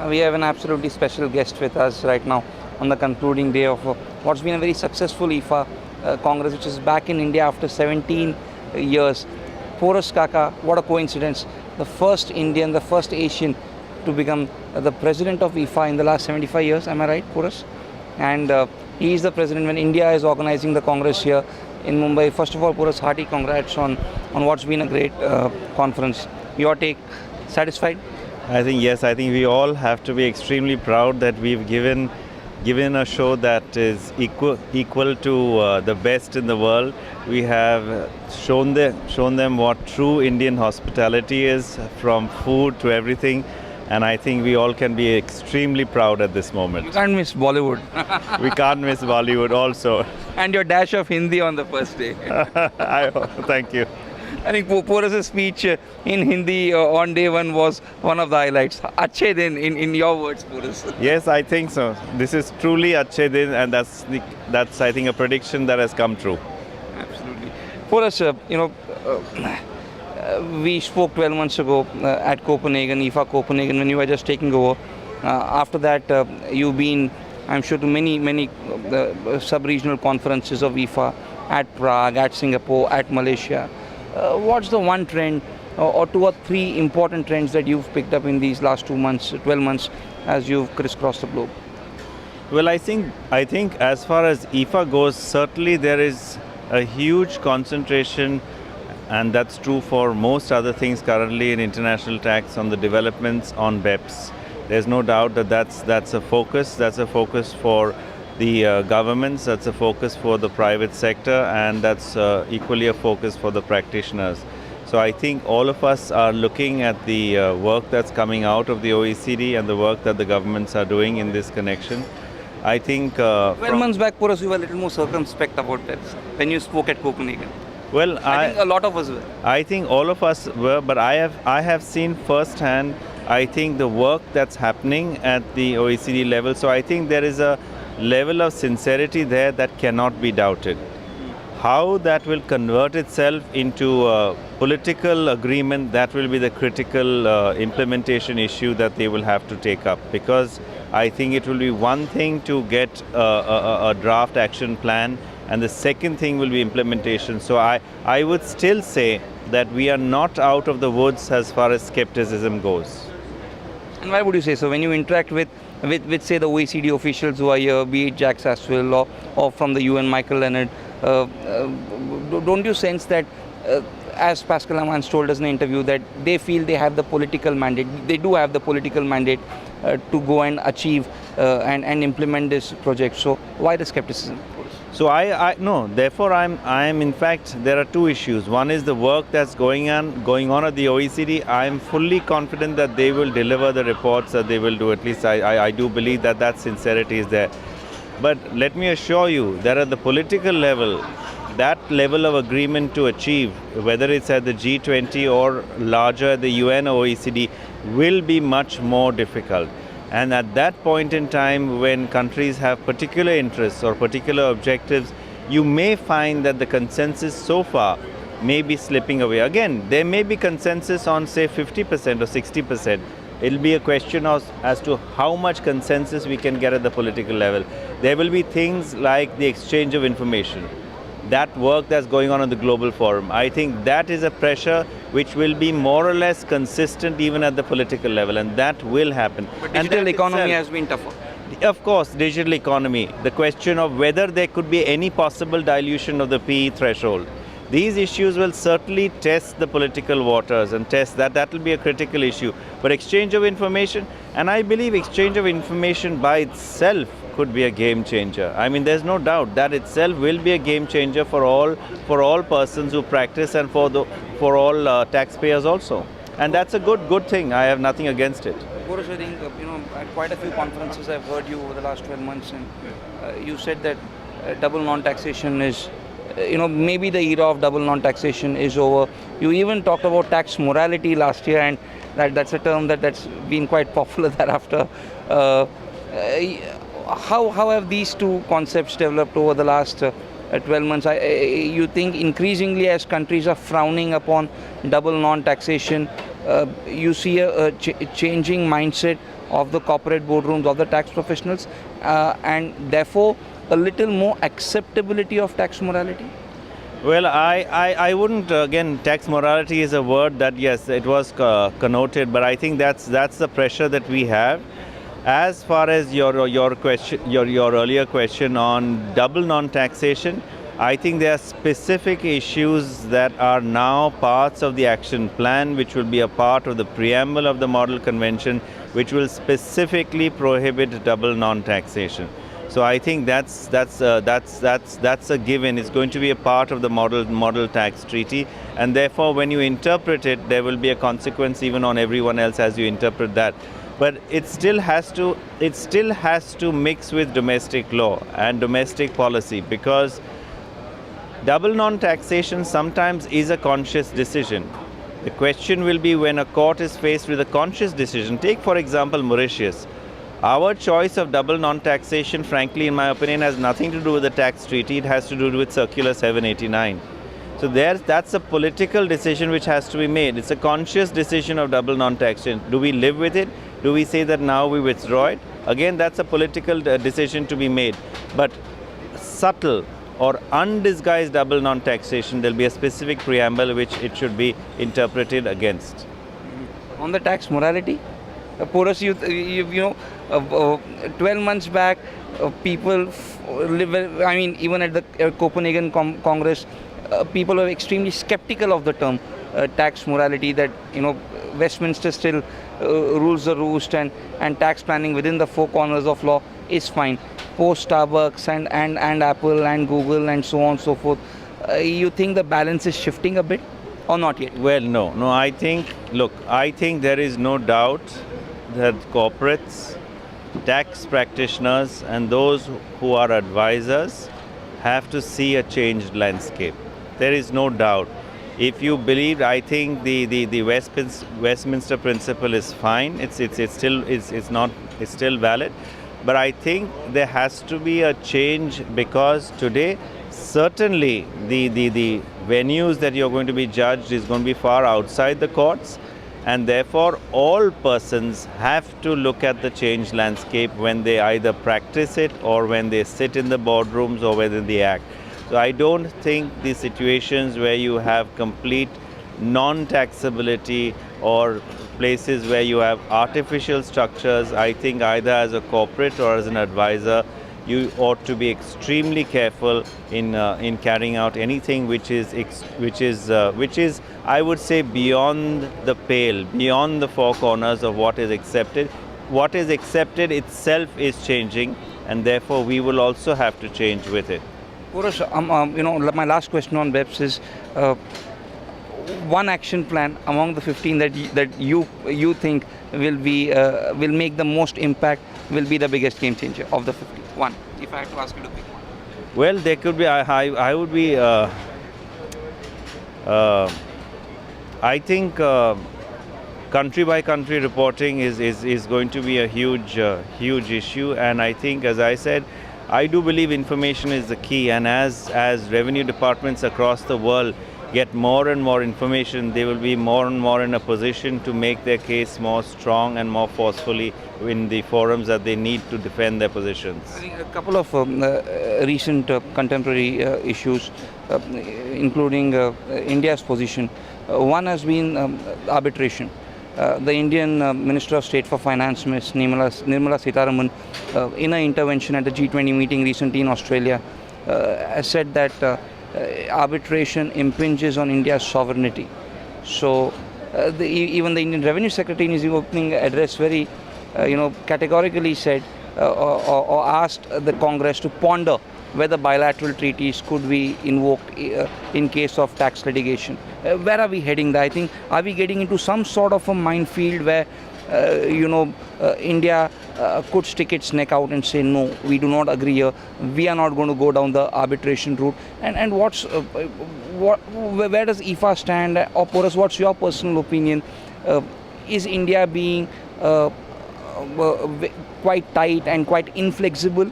We have an absolutely special guest with us right now on the concluding day of what's been a very successful IFA Congress, which is back in India after 17 years. Porus Kaka, what a coincidence. The first Indian, the first Asian to become the president of IFA in the last 75 years. Am I right, Porus? And he is the president when India is organizing the Congress here in Mumbai. First of all, Porus, hearty congrats on what's been a great conference. Your take, satisfied? I think yes. I think we all have to be extremely proud that we've given a show that is equal to the best in the world. We have shown them what true Indian hospitality is, from food to everything. And I think we all can be extremely proud at this moment. You can't miss Bollywood. We can't miss Bollywood also. And your dash of Hindi on the first day. Thank you. I think Porus' speech in Hindi on day one was one of the highlights. Achhe din, in your words, Porus. Yes, I think so. This is truly Achhe din, and that's I think a prediction that has come true. Absolutely. Porus, we spoke 12 months ago at Copenhagen, IFA Copenhagen, when you were just taking over. After that, you've been, I'm sure, to many sub-regional conferences of IFA at Prague, at Singapore, at Malaysia. What's the one trend or two or three important trends that you've picked up in these last 2 months, 12 months, as you've crisscrossed the globe? Well, I think as far as IFA goes, certainly there is a huge concentration, and that's true for most other things currently in international tax, on the developments on BEPS. There's no doubt that that's a focus. That's a focus for the governments, that's a focus for the private sector, and that's equally a focus for the practitioners. So I think all of us are looking at the work that's coming out of the OECD and the work that the governments are doing in this connection. I think 12 months back, Porus, you were a little more circumspect about that when you spoke at Copenhagen. Well, I think a lot of us were. I think all of us were, but I have seen firsthand, I think, the work that's happening at the OECD level. So I think there is a level of sincerity there that cannot be doubted. How that will convert itself into a political agreement, that will be the critical implementation issue that they will have to take up. Because I think it will be one thing to get a draft action plan, and the second thing will be implementation. So I would still say that we are not out of the woods as far as skepticism goes. And why would you say so? When you interact with say the OECD officials who are here, be it Jack Sasswell or from the UN, Michael Leonard, don't you sense that, as Pascal Amans told us in an interview, that they feel they have the political mandate, they do have the political mandate to go and achieve and implement this project. So why the skepticism? So no. Therefore, I'm in fact, there are two issues. One is the work that's going on at the OECD. I'm fully confident that they will deliver the reports that they will do. At least I do believe that sincerity is there. But let me assure you that at the political level, that level of agreement to achieve, whether it's at the G20 or larger at the UN or OECD, will be much more difficult. And at that point in time, when countries have particular interests or particular objectives, you may find that the consensus so far may be slipping away. Again, there may be consensus on, say, 50% or 60%. It'll be a question as to how much consensus we can get at the political level. There will be things like the exchange of information. That work that's going on the global forum, I think that is a pressure which will be more or less consistent even at the political level, and that will happen. But digital economy has been tougher. Of course, digital economy, the question of whether there could be any possible dilution of the PE threshold. These issues will certainly test the political waters and test that will be a critical issue. But exchange of information, and I believe exchange of information by itself could be a game changer. I mean, there's no doubt that itself will be a game changer for all persons who practice, and for all taxpayers also. And that's a good thing. I have nothing against it. Porus, I think, at quite a few conferences I've heard you over the last 12 months, and you said that double non-taxation is, maybe the era of double non-taxation is over. You even talked about tax morality last year, and that's a term that's been quite popular thereafter. How have these two concepts developed over the last 12 months? You think increasingly as countries are frowning upon double non-taxation, you see a changing mindset of the corporate boardrooms, of the tax professionals, and therefore a little more acceptability of tax morality? Well, I wouldn't, again, tax morality is a word that, yes, it was connoted, but I think that's the pressure that we have. As far as your question, your earlier question on double non-taxation, I think there are specific issues that are now parts of the action plan, which will be a part of the preamble of the Model Convention, which will specifically prohibit double non-taxation. So I think that's a given. It's going to be a part of the model tax treaty, and therefore, when you interpret it, there will be a consequence even on everyone else as you interpret that. But it still has to mix with domestic law and domestic policy, because double non-taxation sometimes is a conscious decision. The question will be when a court is faced with a conscious decision. Take, for example, Mauritius. Our choice of double non-taxation, frankly, in my opinion, has nothing to do with the tax treaty. It has to do with Circular 789. So that's a political decision which has to be made. It's a conscious decision of double non-taxation. Do we live with it? Do we say that now we withdraw it? Again, that's a political decision to be made. But subtle or undisguised double non-taxation, there'll be a specific preamble which it should be interpreted against. On the tax morality, Porus, 12 months back, people even at the Copenhagen Congress, people were extremely skeptical of the term tax morality, that Westminster still rules the roost, and tax planning within the four corners of law is fine. Post Starbucks and Apple and Google and so on and so forth. You think the balance is shifting a bit, or not yet? Well, no. I think there is no doubt that corporates, tax practitioners, and those who are advisors have to see a changed landscape. There is no doubt. If you believe, I think the Westminster principle is fine. It's still valid. But I think there has to be a change, because today certainly the venues that you're going to be judged is going to be far outside the courts, and therefore all persons have to look at the changed landscape when they either practice it or when they sit in the boardrooms or whether they act. So I don't think the situations where you have complete non-taxability or places where you have artificial structures, I think either as a corporate or as an advisor, you ought to be extremely careful in carrying out anything which is I would say beyond the pale, beyond the four corners of what is accepted. What is accepted itself is changing, and therefore we will also have to change with it. Porus, my last question on BEPS is one action plan among the 15 that you think will make the most impact, will be the biggest game changer of the 50? One, if I had to ask you to pick one. Well, there could be. I would be. I think country by country reporting is going to be a huge issue, and I think, as I said, I do believe information is the key, and as revenue departments across the world get more and more information, they will be more and more in a position to make their case more strong and more forcefully in the forums that they need to defend their positions. I think a couple of recent contemporary issues, including India's position. One has been arbitration. The Indian Minister of State for Finance, Ms. Nirmala Sitharaman, in an intervention at the G20 meeting recently in Australia, has said that arbitration impinges on India's sovereignty. So even the Indian Revenue Secretary in his opening address very categorically said or asked the Congress to ponder whether bilateral treaties could be invoked in case of tax litigation. Where are we heading there? I think, are we getting into some sort of a minefield where India could stick its neck out and say, no, we do not agree here, we are not going to go down the arbitration route? And where does IFA stand? Or Porus, what's your personal opinion? Is India being quite tight and quite inflexible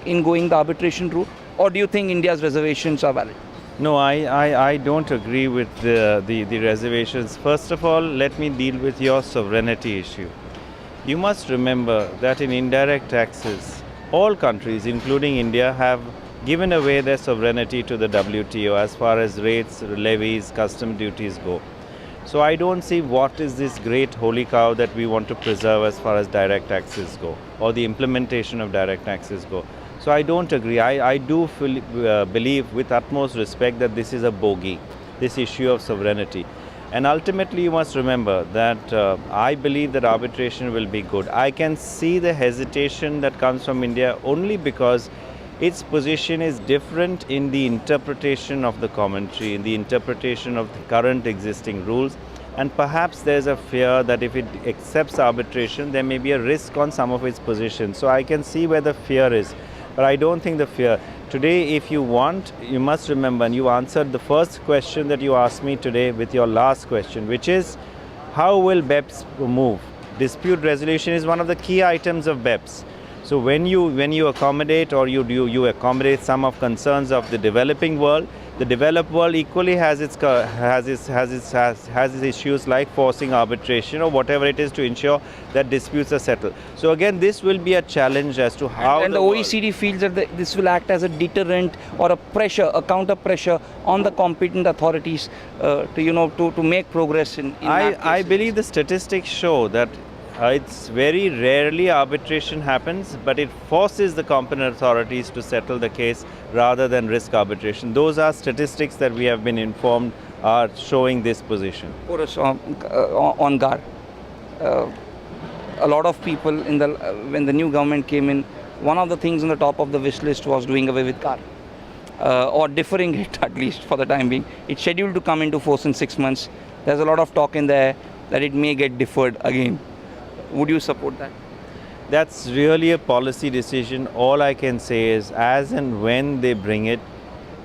in going the arbitration route, or do you think India's reservations are valid? No, I don't agree with the reservations. First of all, let me deal with your sovereignty issue. You must remember that in indirect taxes, all countries, including India, have given away their sovereignty to the WTO as far as rates, levies, custom duties go. So I don't see what is this great holy cow that we want to preserve as far as direct taxes go, or the implementation of direct taxes go. So I don't agree. I do believe with utmost respect that this is a bogey, this issue of sovereignty. And ultimately you must remember that I believe that arbitration will be good. I can see the hesitation that comes from India only because its position is different in the interpretation of the commentary, in the interpretation of the current existing rules, and perhaps there's a fear that if it accepts arbitration, there may be a risk on some of its positions. So I can see where the fear is, but I don't think the fear. Today, if you want, you must remember, and you answered the first question that you asked me today with your last question, which is, how will BEPS move? Dispute resolution is one of the key items of BEPS. So when you accommodate or you accommodate some of concerns of the developing world, the developed world equally has its issues like forcing arbitration or whatever it is to ensure that disputes are settled. So again, this will be a challenge as to how. And the OECD feels that this will act as a deterrent or a pressure, a counter pressure on the competent authorities to make progress in I believe the statistics show that it's very rarely arbitration happens, but it forces the competent authorities to settle the case rather than risk arbitration. Those are statistics that we have been informed are showing this position. Porus, on GAR, a lot of people when the new government came in, one of the things on the top of the wish list was doing away with GAR. Or deferring it at least for the time being. It's scheduled to come into force in 6 months. There's a lot of talk in there that it may get deferred again. Would you support that? That's really a policy decision. All I can say is, as and when they bring it,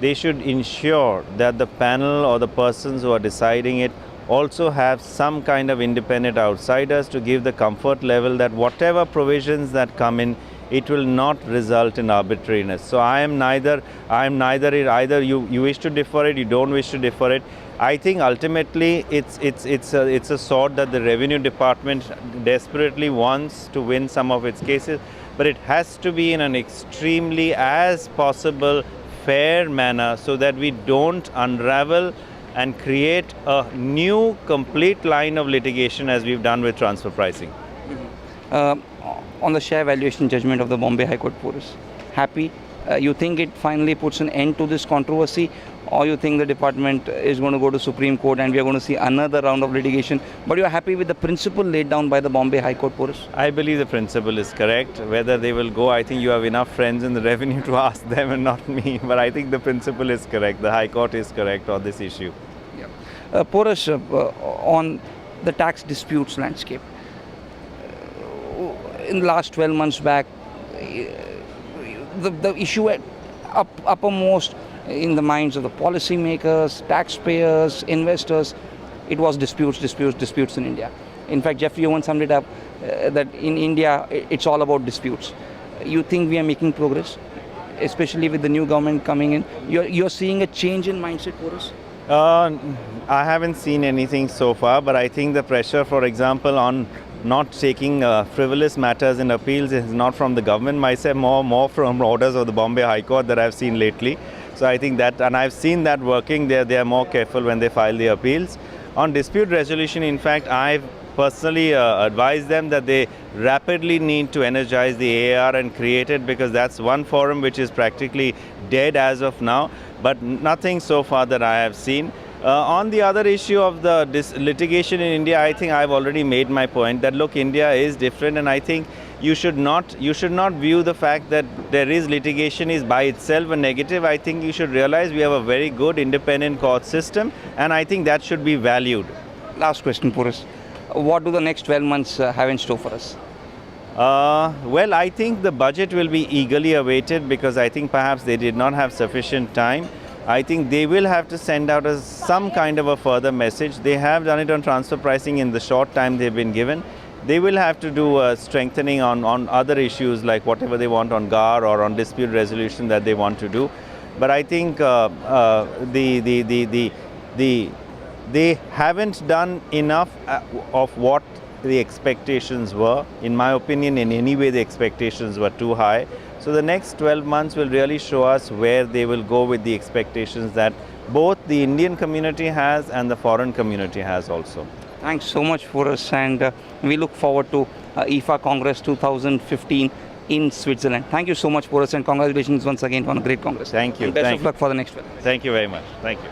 they should ensure that the panel or the persons who are deciding it also have some kind of independent outsiders to give the comfort level that whatever provisions that come in, it will not result in arbitrariness. So either you wish to defer it, you don't wish to defer it. I think ultimately it's a sword that the Revenue Department desperately wants to win some of its cases, but it has to be in an extremely as possible fair manner so that we don't unravel and create a new complete line of litigation as we've done with transfer pricing. On the share valuation judgment of the Bombay High Court, Porus, happy? You think it finally puts an end to this controversy, or you think the department is going to go to Supreme Court and we are going to see another round of litigation? But you are happy with the principle laid down by the Bombay High Court, Porus? I believe the principle is correct. Whether they will go, I think you have enough friends in the revenue to ask them and not me. But I think the principle is correct. The High Court is correct on this issue. Yeah. Porus, on the tax disputes landscape, in the last 12 months back, the issue uppermost in the minds of the policymakers, taxpayers, investors, it was disputes in India. In fact, Jeffrey Owen summed it up that in India, it's all about disputes. You think we are making progress, especially with the new government coming in? You're seeing a change in mindset, Porus? I haven't seen anything so far, but I think the pressure, for example, on not taking frivolous matters in appeals is not from the government, myself, more from orders of the Bombay High Court that I've seen lately. So I think that, and I've seen that working, they are more careful when they file the appeals. On dispute resolution, in fact, I've personally advised them that they rapidly need to energize the AAR and create it, because that's one forum which is practically dead as of now, but nothing so far that I have seen. On the other issue of the litigation in India, I think I've already made my point that look, India is different, and I think you should not view the fact that there is litigation is by itself a negative. I think you should realize we have a very good independent court system, and I think that should be valued. Last question, Porus. What do the next 12 months have in store for us? Well, I think the budget will be eagerly awaited, because I think perhaps they did not have sufficient time. I think they will have to send out some kind of a further message. They have done it on transfer pricing in the short time they've been given. They will have to do strengthening on other issues like whatever they want on GAR or on dispute resolution that they want to do. But I think they haven't done enough of what the expectations were. In my opinion, in any way, the expectations were too high. So the next 12 months will really show us where they will go with the expectations that both the Indian community has and the foreign community has also. Thanks so much, Porus, and we look forward to IFA Congress 2015 in Switzerland. Thank you so much, Porus, and congratulations once again on a great Congress. Thank you. And best Thank of luck for the next one. Thank you very much. Thank you.